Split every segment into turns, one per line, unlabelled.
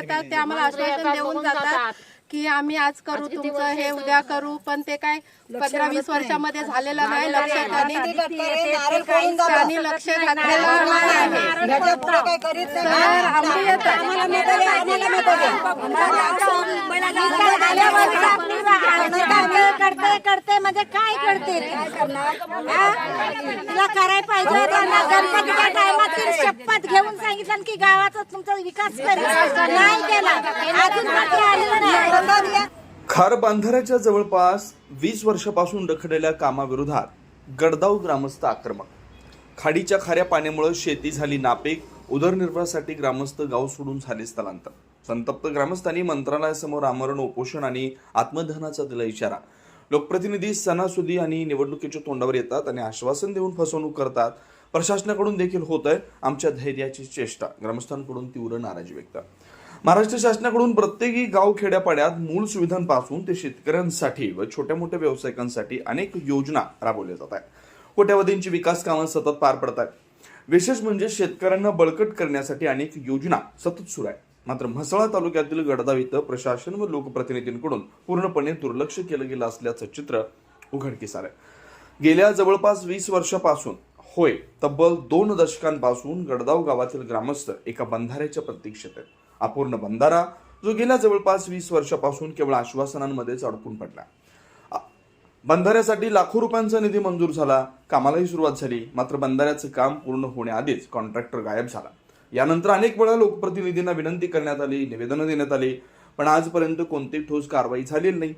येतात ते आम्हाला आश्वासन देऊन जातात की आम्ही आज करू तुमचं हे उद्या करू, पण ते काय 15-20 वर्षामध्ये झालेलं नाही. लक्ष त्यांनी लक्ष घातलेलं
करते म्हणजे काय करते तुला करायला पाहिजे. गणपतीच्या टायमात शपथ घेऊन सांगितलं की गावाचा तुमचा विकास करेल, नाही केला. अजून आलेलं नाही.
खार बांधाऱ्याच्या जवळपास 20 वर्षापासून रखडलेल्या कामाविरोधात गडदाव ग्रामस्थ आक्रमक. खाडीच्या खाऱ्या पाण्यामुळे शेती झाली नापीक. उदरनिर्वाहासाठी ग्रामस्थ गाव सोडून झाले स्थलांतर. संतप्त ग्रामस्थांनी मंत्रालयासमोर आमरण, उपोषण आणि आत्मदहनाचा दिला इशारा. लोकप्रतिनिधी सणासुदी आणि निवडणुकीच्या तोंडावर येतात आणि आश्वासन देऊन फसवणूक करतात. प्रशासनाकडून देखील होत आहे आमच्या धैर्याची चेष्टा. ग्रामस्थांकडून तीव्र नाराजी व्यक्त. महाराष्ट्र शासनाकडून प्रत्येकी गाव खेड्यापाड्यात मूळ सुविधांपासून ते शेतकऱ्यांसाठी व छोट्या मोठ्या व्यावसायिकांसाठी अनेक योजना राबवल्या जात आहेत. कोट्यावधींची विकास कामं सतत पार पडत आहेत. विशेष म्हणजे शेतकऱ्यांना बळकट करण्यासाठी अनेक योजना सतत सुरू आहेत. मात्र म्हसळा तालुक्यातील गडदाव इथं प्रशासन व लोकप्रतिनिधींकडून पूर्णपणे दुर्लक्ष केलं गेलं असल्याचं चित्र उघडकीस आलंय. गेल्या जवळपास 20 वर्षापासून होय तब्बल 2 दशकांपासून गडदाव गावातील ग्रामस्थ एका बंधाऱ्याच्या प्रतीक्षेत आहेत. अपूर्ण बंधारा जो गेल्या जवळपास 20 वर्षापासून केवळ आश्वासनांमध्येच अडकून पडला. बंधाऱ्यासाठी लाखो रुपयांचा निधी मंजूर झाला, कामालाही सुरुवात झाली. मात्र बंधाऱ्याचं काम पूर्ण होण्याआधीच कॉन्ट्रॅक्टर गायब झाला. यानंतर अनेक वेळा लोकप्रतिनिधींना विनंती करण्यात आली, निवेदनं देण्यात आली, पण आजपर्यंत कोणतीही ठोस कारवाई झालेली नाही.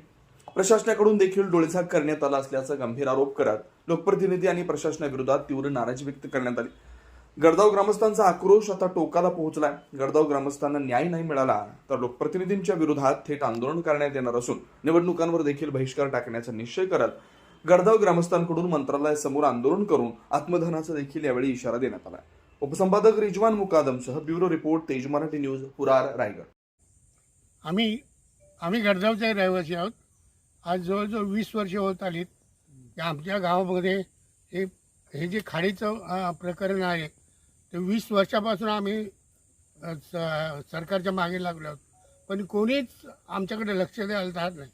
प्रशासनाकडून देखील डोळेझाक करण्यात आला असल्याचा गंभीर आरोप करत लोकप्रतिनिधी आणि प्रशासनाविरोधात तीव्र नाराजी व्यक्त करण्यात आली. गडदाव ग्रामस्थांचा आक्रोश आता टोकाला पोहोचलाय. गडदाव ग्रामस्थांना न्याय नाही मिळाला तर लोकप्रतिनिधींच्या विरोधात थेट आंदोलन करण्यात येणार असून निवडणुकांवर देखील बहिष्कार टाकण्याचा निश्चय करत गडदाव ग्रामस्थांकडून मंत्रालयासमोर आंदोलन करून आत्मदहनाचा देखील यावेळी इशारा देण्यात आला. उपसंपादक रिजवान मुकादमसह ब्युरो रिपोर्ट, तेज मराठी न्यूज, पुरार, रायगड.
आम्ही गडदावचे रहिवासी आहोत. आज जवळजवळ 20 वर्ष होत आलीत की आमच्या गावामध्ये हे जे खाडीचं प्रकरण आहे ते 20 वर्षापासून आम्ही सरकारच्या मागे लागलो आहोत, पण कोणीच आमच्याकडे लक्ष द्यायला तयार नाही.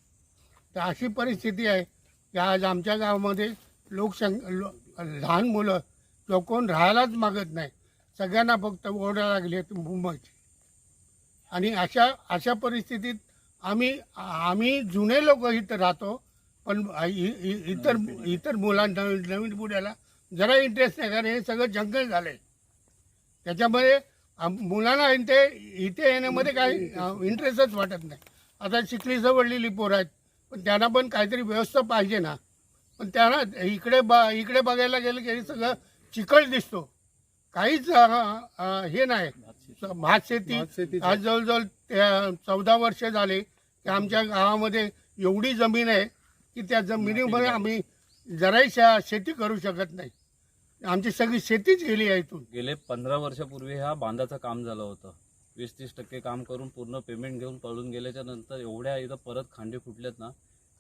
तर अशी परिस्थिती आहे की आज आमच्या गावामध्ये लहान मुलं किंवा कोण राहायलाच मागत नाही. सगळ्यांना फक्त ओरडा लागली आहेत मुंबईची. आणि अशा परिस्थितीत आम्ही जुने लोक इथं राहतो, पण इतर मुलांना नवीन पिढ्याला जरा इंटरेस्ट नाही, कारण हे सगळं जंगल झालं आहे. त्याच्यामुळे मुलांना इथे येण्यामध्ये काही इंटरेस्टच वाटत नाही. आता शिकली सवडलेली पोरं आहेत, पण त्यांना पण काहीतरी व्यवस्था पाहिजे ना. पण त्यांना इकडे बघायला गेलं की सगळं चिखल दिसतो, काहीच हे नाही. भात शेती आज जवळजवळ 14 वर्ष झाले की आमच्या गावामध्ये एवढी जमीन आहे की त्या जमिनीमध्ये आम्ही जराही शेती करू शकत नाही. आमची सगळी शेतीच गेली आहे. इथून
गेले 15 वर्षापूर्वी ह्या बांधाचं काम झालं होतं. 20-30% काम करून पूर्ण पेमेंट घेऊन पळून गेल्याच्या नंतर एवढ्या इथं परत खांडे फुटलेत ना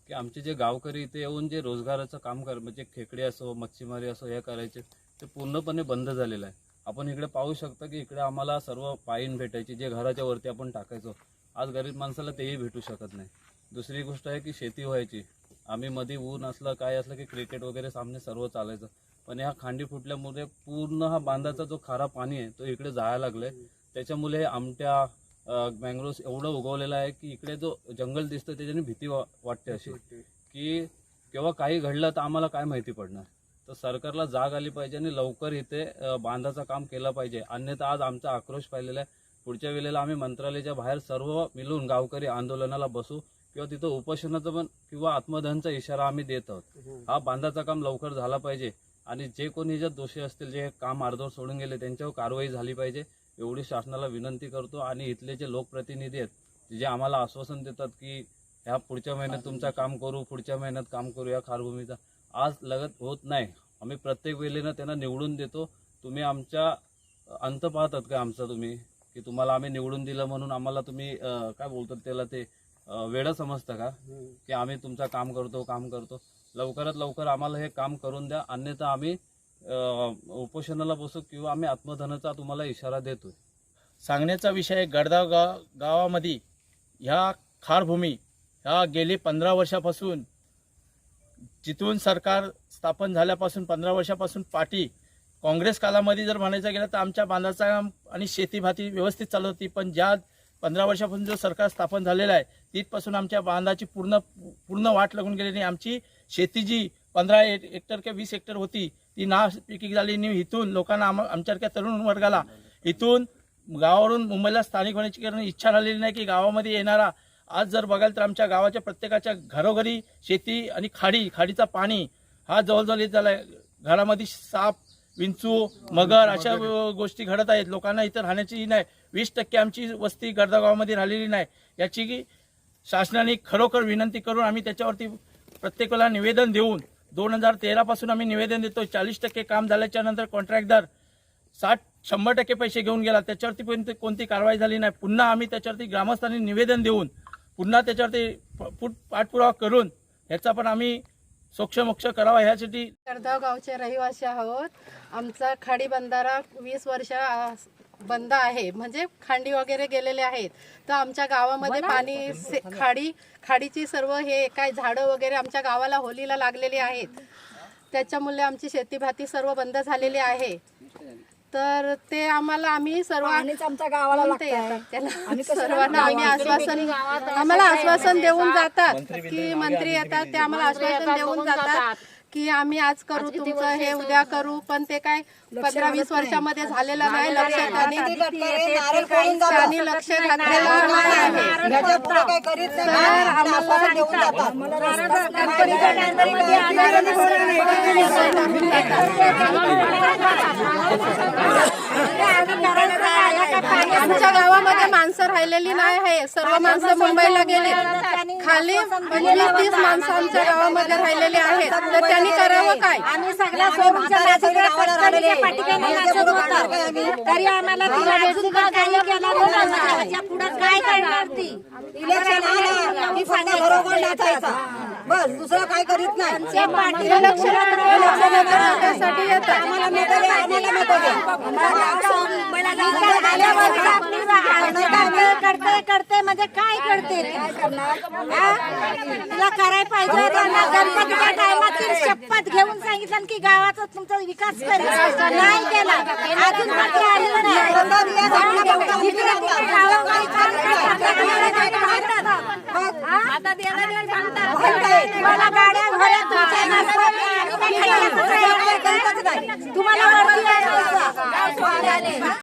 की आमचे जे गावकरी इथे येऊन जे रोजगाराचं काम म्हणजे खेकडे असो, मच्छीमारी असो, हे करायचे ते पूर्णपणे बंद झालेलं आहे. आपण इकडे पाहू शकता की इकडे आम्हाला सर्व पाईन भेटायची जे घराच्या वरती आपण टाकायचो. आज गरीब माणसाला तेही भेटू शकत नाही. दुसरी गोष्ट आहे की शेती व्हायची. आम्ही मध्ये ऊन असलं काय असलं की क्रिकेट वगैरे सामने सर्व चालायचं. पण ह्या खांडी फुटल्यामुळे पूर्ण हा बांधाचा जो खारा पाणी आहे तो इकडे जायला लागलाय. त्याच्यामुळे आमट्या मँग्रोव्स एवढं उगवलेलं आहे की इकडे जो जंगल दिसतं त्याच्याने भीती वाटते अशी की केव्हा काही घडलं तर आम्हाला काय माहिती पडणार. तर सरकारला जाग आली पाहिजे आणि लवकर इथे बांधाचं काम केलं पाहिजे. अन्यथा आज आमचा आक्रोश पाहिलेला आहे. पुढच्या वेळेला आम्ही मंत्रालयाच्या बाहेर सर्व मिळून गावकरी आंदोलनाला बसू किंवा तिथं उपोषणाचं पण किंवा आत्मदहनचा इशारा आम्ही देत आहोत. हा बांधाचा काम लवकर झाला पाहिजे आणि जे कोणी ज्यात दोषी असतील, जे काम अर्धवट सोडून गेले, त्यांच्यावर कारवाई झाली पाहिजे एवढी शासनाला विनंती करतो. आणि इथले जे लोकप्रतिनिधी आहेत जे आम्हाला आश्वासन देतात की ह्या पुढच्या महिन्यात तुमचं काम करू, पुढच्या महिन्यात काम करू या खारभूमीचा, आज लगत होत नाही. आम्ही प्रत्येक वेळेनं त्यांना निवडून देतो. तुम्ही आमच्या अंत पाहतात का आमचा तुम्ही की तुम्हाला आम्ही निवडून दिलं म्हणून आम्हाला तुम्ही काय बोलतात त्याला ते वेडं समजता का की आम्ही तुमचं काम करतो. लवकरात लवकर आम्हाला हे काम करून द्या, अन्यथा आम्ही उपोषणाला बसू किंवा आम्ही आत्मदहनाचा तुम्हाला इशारा देतोय.
सांगण्याचा विषय आहे, गडदाव गावामध्ये ह्या खारभूमी ह्या गेली 15 वर्षापासून, जिथून सरकार स्थापन झाल्यापासून 15 वर्षापासून पाठी काँग्रेस कालामध्ये जर म्हणायचं गेलं तर आमच्या बांधाचा काम आणि शेतीभाती व्यवस्थित चालत होती. पण ज्या 15 वर्षापासून जो सरकार स्थापन झालेला आहे तिथपासून आमच्या बांधाची पूर्ण वाट लागून गेली. आमची शेती जी 15 हेक्टर किंवा 20 हेक्टर होती ती नापिकी झाली. आणि इथून लोकांना आमच्यासारख्या तरुण वर्गाला इथून गावावरून मुंबईला स्थानिक होण्याची इच्छा झालेली नाही की गावामध्ये येणारा. आज जर बघाल तर आमच्या गावाच्या प्रत्येकाच्या घरोघरी शेती आणि खाडीचा पाणी हा जवळजवळ येत झाला आहे. घरामध्ये साप, विंचू, मगर अशा गोष्टी घडत आहेत. लोकांना इथं राहण्याची नाही. 20% आमची वस्ती गडदा गावामध्ये राहिलेली नाही. याची शासनाने खरोखर विनंती करून आम्ही त्याच्यावरती प्रत्येकाला निवेदन देऊन 2013 पासून आम्ही निवेदन देतो. 40% काम झाल्याच्या नंतर कॉन्ट्रॅक्टदार 100% पैसे घेऊन गेला. त्याच्यावरती कोणती कारवाई झाली नाही. पुन्हा आम्ही त्याच्यावरती ग्रामस्थांनी निवेदन देऊन पुन्हा त्याच्यावरती पाठपुरावा करून ह्याचा पण आम्ही सोक्षमोक्ष करावा ह्यासाठी.
गडदाव गावचे रहिवासी आहोत. आमचा खाडी बंधारा 20 वर्ष बंद आहे, म्हणजे खांडी वगैरे गेलेले आहेत. तर आमच्या गावामध्ये पाणी खाडीची सर्व हे काय झाडं वगैरे आमच्या गावाला होलीला लागलेली आहेत. त्याच्यामुळे आमची शेतीभाती सर्व बंद झालेली आहे. तर ते आम्ही सर्व
आमच्या गावाला
सर्वांना आम्हाला आश्वासन देऊन जातात की मंत्री येतात, ते आम्हाला आश्वासन देऊन जातात की आम्ही आज करू तुमचं, हे उद्या करू. पण ते काय 15-20 वर्षामध्ये झालेलं नाही. लक्ष घातलेलं आमच्या गावामध्ये माणसं राहिलेली नाही आहे. सर्व माणसं मुंबईला गेली. खाली 25-30 माणसं आमच्या गावामध्ये राहिलेली आहेत. तर त्यांनी करावं काय?
आम्ही सगळ्या तरी आम्हाला पुढे काय करणार ती
बस दुसरं काय करीत नाही.
करते म्हणजे काय करते तुला करायला पाहिजे. गणपतीच्या टायमात शपथ घेऊन सांगितलं की गावाचा तुमचा विकास करेल, नाही केला. अजून मला गाड्या तुम्हाला